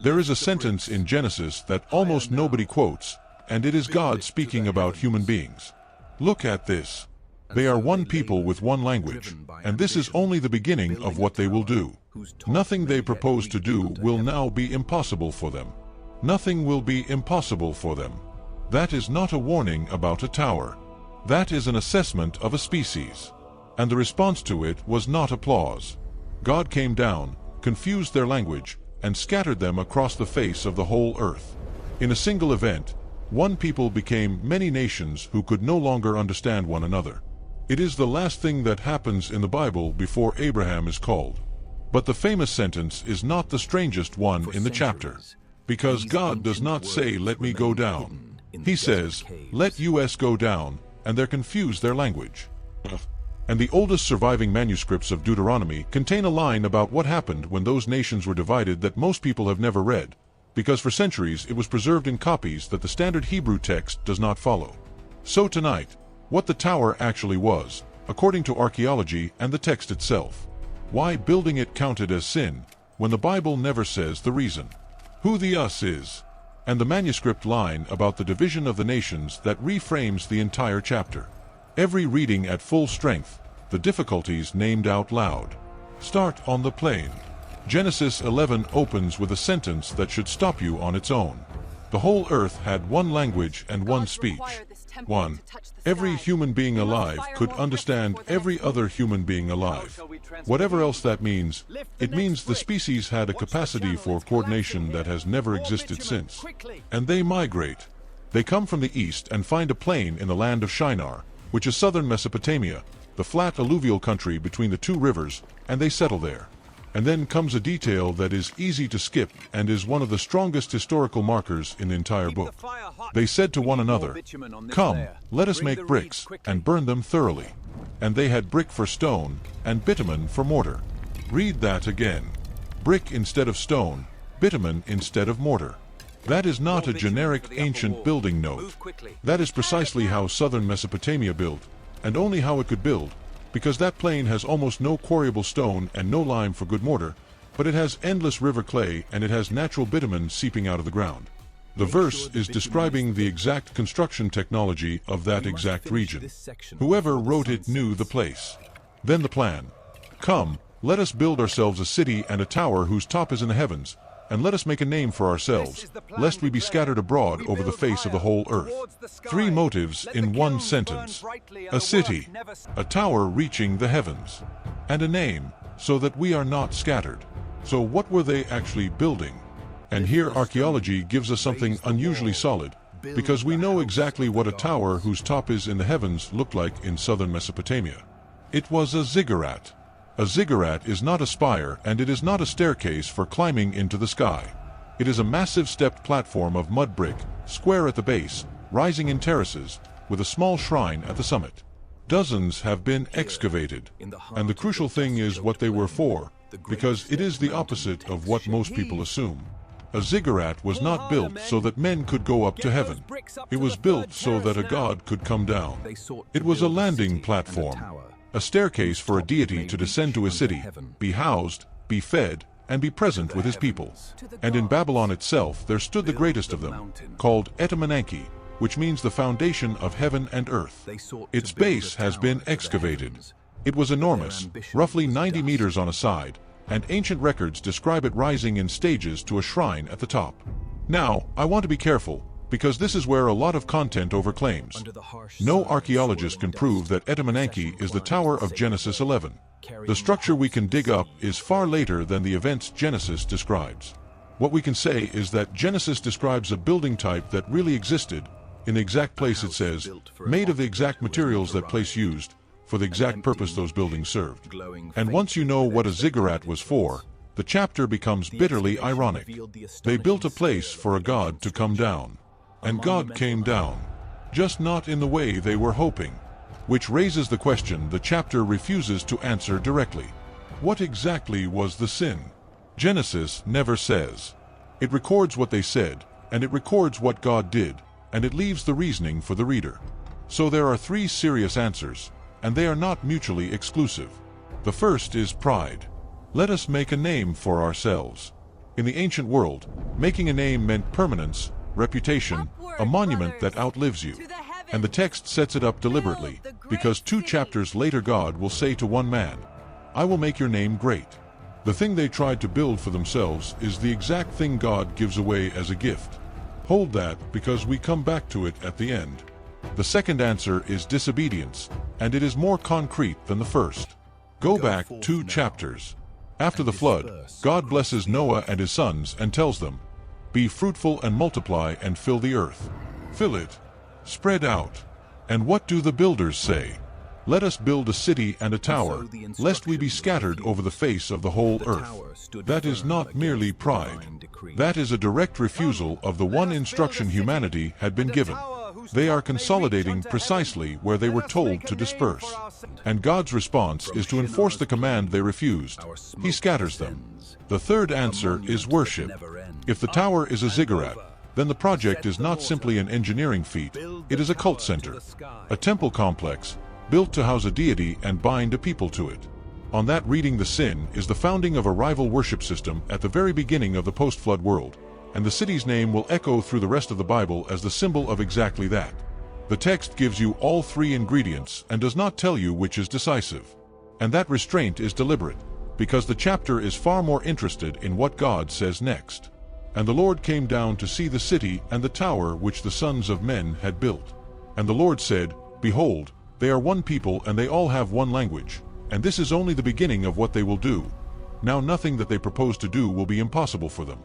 There is a sentence in Genesis that almost nobody quotes, and it is God speaking about human beings. Look at this. They are one people with one language, and this is only the beginning of what they will do. Nothing they propose to do will now be impossible for them. Nothing will be impossible for them. That is not a warning about a tower. That is an assessment of a species. And the response to it was not applause. God came down, confused their language, and scattered them across the face of the whole earth. In a single event, one people became many nations who could no longer understand one another. It is the last thing that happens in the Bible before Abraham is called. But the famous sentence is not the strangest one in the chapter, because God does not say, "Let me go down." He says, "Let us go down," and they're confused their language. And the oldest surviving manuscripts of Deuteronomy contain a line about what happened when those nations were divided that most people have never read, because for centuries it was preserved in copies that the standard Hebrew text does not follow. So tonight, what the tower actually was, according to archaeology and the text itself. Why building it counted as sin, when the Bible never says the reason. Who the us is, and the manuscript line about the division of the nations that reframes the entire chapter. Every reading at full strength, the difficulties named out loud. Start on the plane. Genesis 11 opens with a sentence that should stop you on its own. The whole earth had one language and one speech. 1. Every human being alive could understand every other human being alive. Whatever else that means, it means the species had a capacity for coordination that has never existed since. And they migrate. They come from the east and find a plain in the land of Shinar, which is southern Mesopotamia, the flat alluvial country between the two rivers, and they settle there. And then comes a detail that is easy to skip and is one of the strongest historical markers in the entire book. They said to one another, "Come, let us make bricks, and burn them thoroughly." And they had brick for stone, and bitumen for mortar. Read that again. Brick instead of stone, bitumen instead of mortar. That is not a generic ancient building note. That is precisely how southern Mesopotamia built, and only how it could build, because that plain has almost no quarryable stone and no lime for good mortar, but it has endless river clay and it has natural bitumen seeping out of the ground. The verse is describing the exact construction technology of that exact region. Whoever wrote it knew the place. Then the plan. Come, let us build ourselves a city and a tower whose top is in the heavens, and let us make a name for ourselves, lest we be scattered abroad over the face of the whole earth. 3 motives in one sentence. A city, a tower reaching the heavens, and a name, so that we are not scattered. So what were they actually building? And here archaeology gives us something unusually solid, because we know exactly what a tower whose top is in the heavens looked like in southern Mesopotamia. It was a ziggurat. A ziggurat is not a spire, and it is not a staircase for climbing into the sky. It is a massive stepped platform of mud brick, square at the base, rising in terraces, with a small shrine at the summit. Dozens have been excavated, and the crucial thing is what they were for, because it is the opposite of what most people assume. A ziggurat was not built so that men could go up to heaven. It was built so that a god could come down. It was a landing platform, a staircase for a deity to descend to a city, be housed, be fed, and be present with his people. And in Babylon itself there stood the greatest of them, called Etemenanke, which means the foundation of heaven and earth. Its base has been excavated. It was enormous, roughly 90 meters on a side, and ancient records describe it rising in stages to a shrine at the top. Now, I want to be careful, because this is where a lot of content overclaims. No archaeologist can prove that Etemenanke is the tower of Genesis 11. The structure we can dig up is far later than the events Genesis describes. What we can say is that Genesis describes a building type that really existed, in the exact place it says, made of the exact materials that place used, for the exact purpose those buildings served. And once you know what a ziggurat was for, the chapter becomes bitterly ironic. They built a place for a god to come down. And God came down, just not in the way they were hoping. Which raises the question the chapter refuses to answer directly. What exactly was the sin? Genesis never says. It records what they said, and it records what God did, and it leaves the reasoning for the reader. So there are 3 serious answers, and they are not mutually exclusive. The first is pride. Let us make a name for ourselves. In the ancient world, making a name meant permanence, reputation, a monument that outlives you. And the text sets it up deliberately, because 2 chapters later God will say to one man, "I will make your name great." The thing they tried to build for themselves is the exact thing God gives away as a gift. Hold that, because we come back to it at the end. The second answer is disobedience, and it is more concrete than the first. Go back 2 chapters. After the flood, God blesses Noah and his sons and tells them, "Be fruitful and multiply and fill the earth. Fill it. Spread out." And what do the builders say? "Let us build a city and a tower, lest we be scattered over the face of the whole earth." That is not merely pride. That is a direct refusal of the one instruction humanity had been given. They are consolidating precisely where they were told to disperse. And God's response is to enforce the command they refused. He scatters them. The third answer is worship. If the tower is a ziggurat, then the project is not simply an engineering feat, it is a cult center, a temple complex, built to house a deity and bind a people to it. On that reading, the sin is the founding of a rival worship system at the very beginning of the post-flood world, and the city's name will echo through the rest of the Bible as the symbol of exactly that. The text gives you all 3 ingredients and does not tell you which is decisive. And that restraint is deliberate, because the chapter is far more interested in what God says next. "And the Lord came down to see the city and the tower which the sons of men had built. And the Lord said, Behold, they are one people and they all have one language. And this is only the beginning of what they will do. Now nothing that they propose to do will be impossible for them.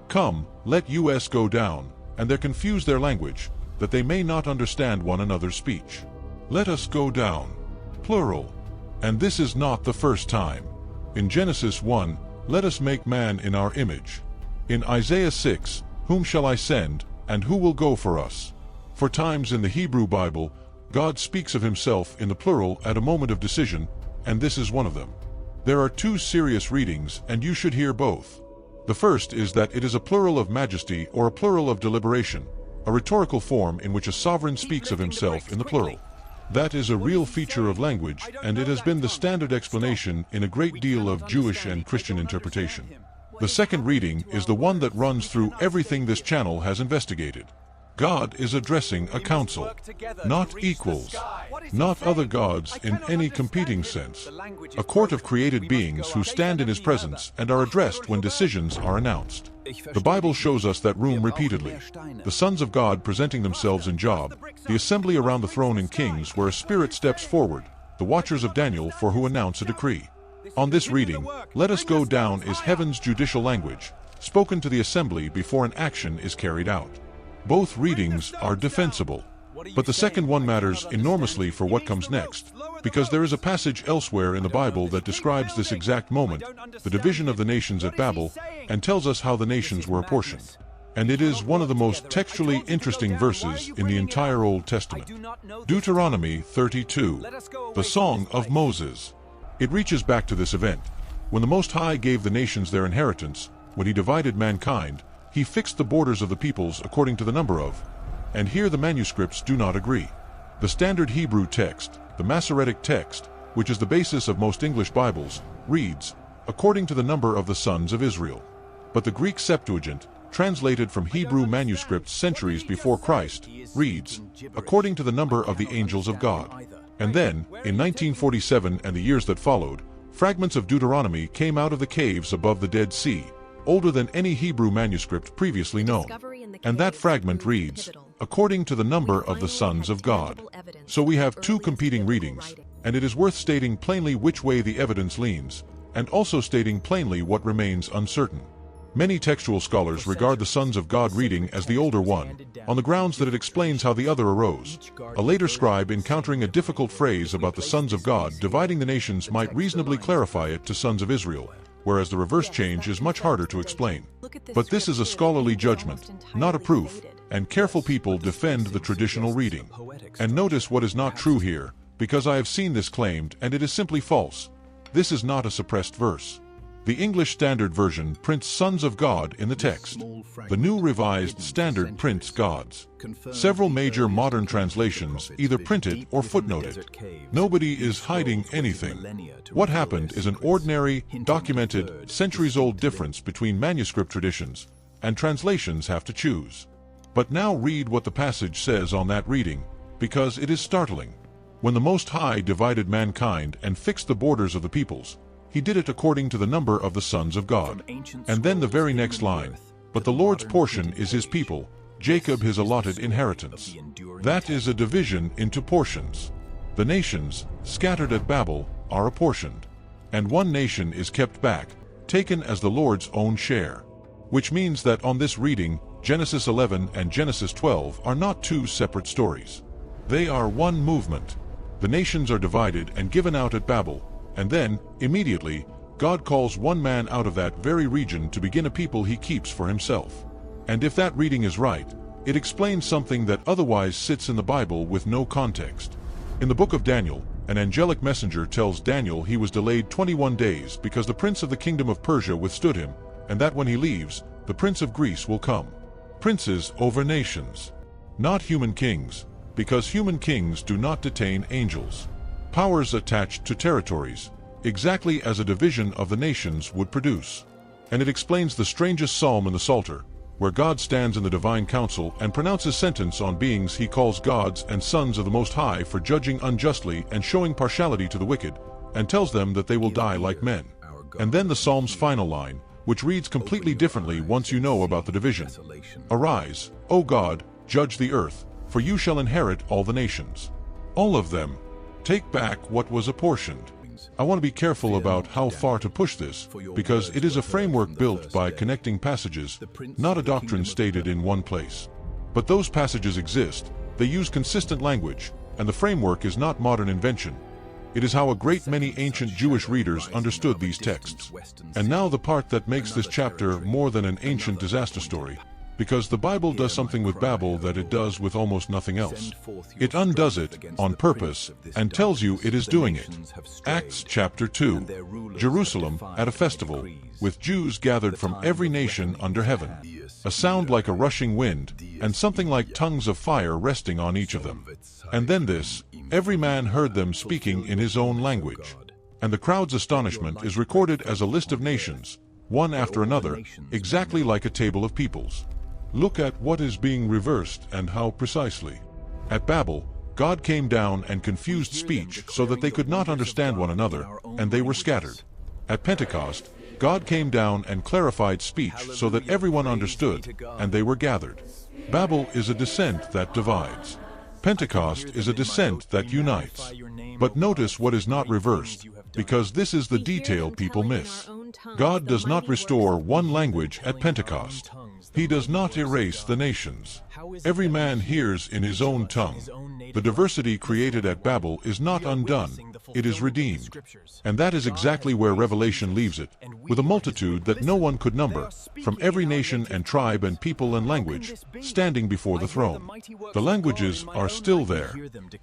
Come, let us go down, and there confuse their language, that they may not understand one another's speech. Let us go down." Plural. And this is not the first time. In Genesis 1, "Let us make man in our image." In Isaiah 6, "Whom shall I send, and who will go for us?" 4 times in the Hebrew Bible, God speaks of himself in the plural at a moment of decision, and this is one of them. There are 2 serious readings, and you should hear both. The first is that it is a plural of majesty or a plural of deliberation, a rhetorical form in which a sovereign speaks of himself in the plural. That is a real feature of language, and it has been the standard explanation in a great deal of Jewish and Christian interpretation. The second reading is the one that runs through everything this channel has investigated. God is addressing a council, not equals, not other gods in any competing sense, a court of created beings who stand in his presence and are addressed when decisions are announced. The Bible shows us that room repeatedly. The sons of God presenting themselves in Job, the assembly around the throne in Kings where a spirit steps forward, the watchers of Daniel for who announce a decree. On this reading, "Let us go down" is heaven's judicial language, spoken to the assembly before an action is carried out. Both readings are defensible. But the second one matters enormously for what comes next, because there is a passage elsewhere in the Bible that describes this exact moment, the division of the nations at Babel, and tells us how the nations were apportioned. And it is one of the most textually interesting verses in the entire Old Testament. Deuteronomy 32, the Song of Moses. It reaches back to this event. When the Most High gave the nations their inheritance, when he divided mankind, he fixed the borders of the peoples according to the number of, and here the manuscripts do not agree. The standard Hebrew text, the Masoretic text, which is the basis of most English Bibles, reads, according to the number of the sons of Israel. But the Greek Septuagint, translated from Hebrew manuscripts centuries before Christ, reads, according to the number of the angels of God. And then, in 1947 and the years that followed, fragments of Deuteronomy came out of the caves above the Dead Sea, older than any Hebrew manuscript previously known. And that fragment reads, according to the number of the sons of God. So we have 2 competing readings, and it is worth stating plainly which way the evidence leans, and also stating plainly what remains uncertain. Many textual scholars regard the Sons of God reading as the older one, on the grounds that it explains how the other arose. A later scribe encountering a difficult phrase about the Sons of God dividing the nations might reasonably clarify it to Sons of Israel, whereas the reverse change is much harder to explain. But this is a scholarly judgment, not a proof, and careful people defend the traditional reading. And notice what is not true here, because I have seen this claimed and it is simply false. This is not a suppressed verse. The English Standard Version prints Sons of God in the text. The New Revised Standard prints gods. Several major modern translations either print it or footnote it. Nobody is hiding anything. What happened is an ordinary, documented, centuries-old difference between manuscript traditions, and translations have to choose. But now read what the passage says on that reading, because it is startling. When the Most High divided mankind and fixed the borders of the peoples, He did it according to the number of the sons of God. And then the very next line, but the Lord's portion is His people, Jacob His allotted inheritance. That is a division into portions. The nations, scattered at Babel, are apportioned. And one nation is kept back, taken as the Lord's own share. Which means that on this reading, Genesis 11 and Genesis 12 are not two separate stories. They are one movement. The nations are divided and given out at Babel, and then, immediately, God calls one man out of that very region to begin a people He keeps for Himself. And if that reading is right, it explains something that otherwise sits in the Bible with no context. In the book of Daniel, an angelic messenger tells Daniel he was delayed 21 days because the prince of the kingdom of Persia withstood him, and that when he leaves, the prince of Greece will come. Princes over nations. Not human kings, because human kings do not detain angels. Powers attached to territories, exactly as a division of the nations would produce. And it explains the strangest psalm in the Psalter, where God stands in the divine council and pronounces sentence on beings He calls gods and sons of the Most High for judging unjustly and showing partiality to the wicked, and tells them that they will die like men. And then the psalm's final line, which reads completely differently once you know about the division. Arise, O God, judge the earth, for you shall inherit all the nations. All of them. Take back what was apportioned. I want to be careful about how far to push this, because it is a framework built by connecting passages, not a doctrine stated in one place. But those passages exist, they use consistent language, and the framework is not modern invention. It is how a great many ancient Jewish readers understood these texts. And now the part that makes this chapter more than an ancient disaster story, because the Bible does something with Babel that it does with almost nothing else. It undoes it on purpose and tells you it is doing it. Acts chapter 2. Jerusalem at a festival, with Jews gathered from every nation under heaven. A sound like a rushing wind, and something like tongues of fire resting on each of them. And then this, every man heard them speaking in his own language. And the crowd's astonishment is recorded as a list of nations, one after another, exactly like a table of peoples. Look at what is being reversed and how precisely. At Babel, God came down and confused speech so that they could not understand one another, and they were scattered. At Pentecost, God came down and clarified speech so that everyone understood, and they were gathered. Babel is a descent that divides. Pentecost is a descent that unites. But notice what is not reversed, because this is the detail people miss. God does not restore one language at Pentecost. He does not erase the nations. Every man hears in his own tongue. The diversity created at Babel is not undone, it is redeemed. And that is exactly where Revelation leaves it, with a multitude that no one could number, from every nation and tribe and people and language, standing before the throne. The languages are still there.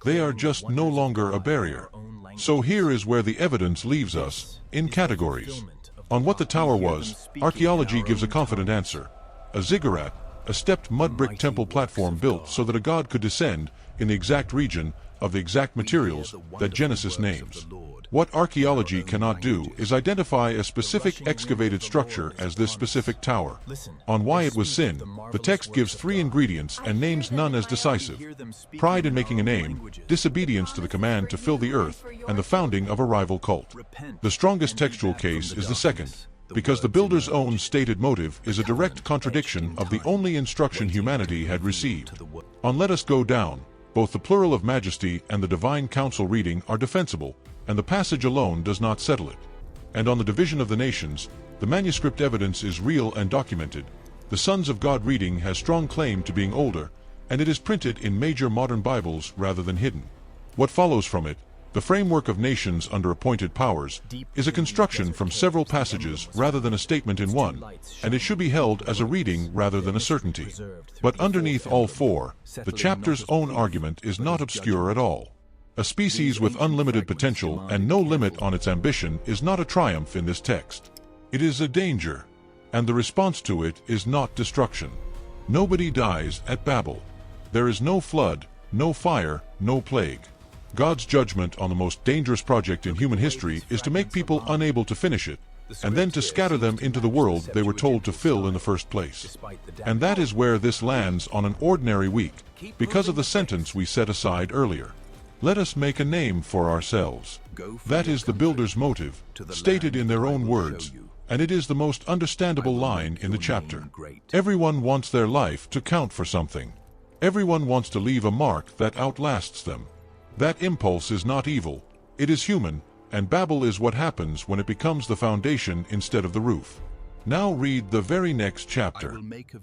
They are just no longer a barrier. So here is where the evidence leaves us, in categories. On what the tower was, archaeology gives a confident answer. A ziggurat, a stepped mud brick temple platform built so that a god could descend in the exact region of the exact materials that Genesis names. What archaeology cannot do is identify a specific excavated structure as this specific tower. On why it was sin, the text gives 3 ingredients and names none as decisive. Pride in making a name, disobedience to the command to fill the earth, and the founding of a rival cult. The strongest textual case is the second, because the builder's own stated motive is a direct contradiction of the only instruction humanity had received. On Let Us Go Down, both the plural of majesty and the divine council reading are defensible, and the passage alone does not settle it. And on the division of the nations, the manuscript evidence is real and documented. The Sons of God reading has strong claim to being older, and it is printed in major modern Bibles rather than hidden. What follows from it, the framework of nations under appointed powers, is a construction from several passages rather than a statement in one, and it should be held as a reading rather than a certainty. But underneath all 4, the chapter's own argument is not obscure at all. A species with unlimited potential and no limit on its ambition is not a triumph in this text. It is a danger, and the response to it is not destruction. Nobody dies at Babel. There is no flood, no fire, no plague. God's judgment on the most dangerous project in human history is to make people unable to finish it, and then to scatter them into the world they were told to fill in the first place. And that is where this lands on an ordinary week, because of the sentence we set aside earlier. Let us make a name for ourselves. That is the builder's motive, stated in their own words, and it is the most understandable line in the chapter. Everyone wants their life to count for something. Everyone wants to leave a mark that outlasts them. That impulse is not evil, it is human, and Babel is what happens when it becomes the foundation instead of the roof. Now read the very next chapter.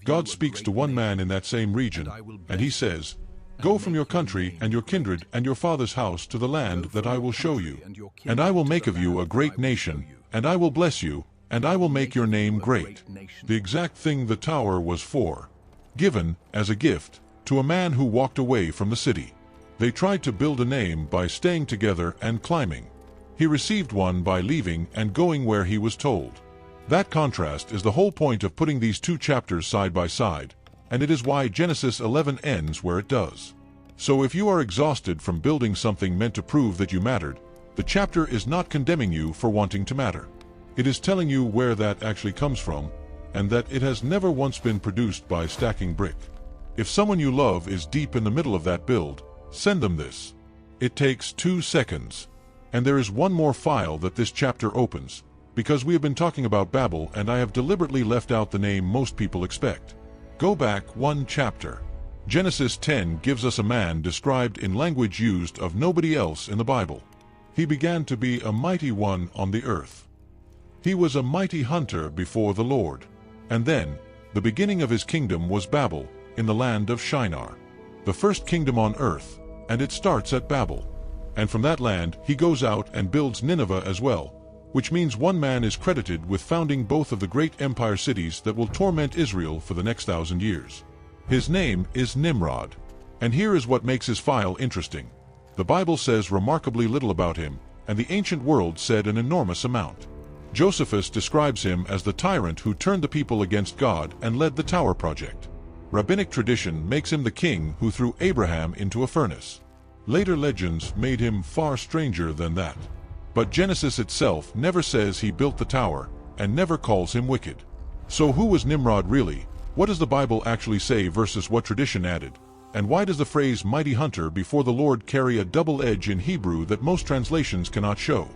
God speaks to one man in that same region, and he says, "Go from your country and your kindred and your father's house to the land that I will show you. And I will make of you a great nation, and I will bless you, and I will make your name great." The exact thing the tower was for. Given, as a gift, to a man who walked away from the city. They tried to build a name by staying together and climbing. He received one by leaving and going where he was told. That contrast is the whole point of putting these two chapters side by side, and it is why Genesis 11 ends where it does. So if you are exhausted from building something meant to prove that you mattered, the chapter is not condemning you for wanting to matter. It is telling you where that actually comes from, and that it has never once been produced by stacking brick. If someone you love is deep in the middle of that build, send them this. It takes 2 seconds. And there is one more file that this chapter opens, because we have been talking about Babel and I have deliberately left out the name most people expect. Go back 1 chapter. Genesis 10 gives us a man described in language used of nobody else in the Bible. He began to be a mighty one on the earth. He was a mighty hunter before the Lord. And then, the beginning of his kingdom was Babel, in the land of Shinar. The first kingdom on earth, and it starts at Babel. And from that land he goes out and builds Nineveh as well, which means one man is credited with founding both of the great empire cities that will torment Israel for the next 1,000 years. His name is Nimrod. And here is what makes his file interesting. The Bible says remarkably little about him, and the ancient world said an enormous amount. Josephus describes him as the tyrant who turned the people against God and led the Tower Project. Rabbinic tradition makes him the king who threw Abraham into a furnace. Later legends made him far stranger than that. But Genesis itself never says he built the tower, and never calls him wicked. So who was Nimrod really? What does the Bible actually say versus what tradition added? And why does the phrase mighty hunter before the Lord carry a double edge in Hebrew that most translations cannot show?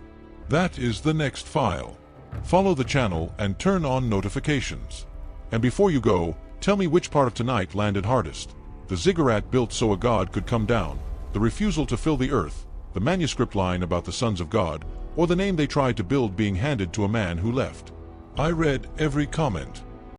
That is the next file. Follow the channel and turn on notifications. And before you go, tell me which part of tonight landed hardest. The ziggurat built so a god could come down, the refusal to fill the earth, the manuscript line about the sons of God, or the name they tried to build being handed to a man who left. I read every comment.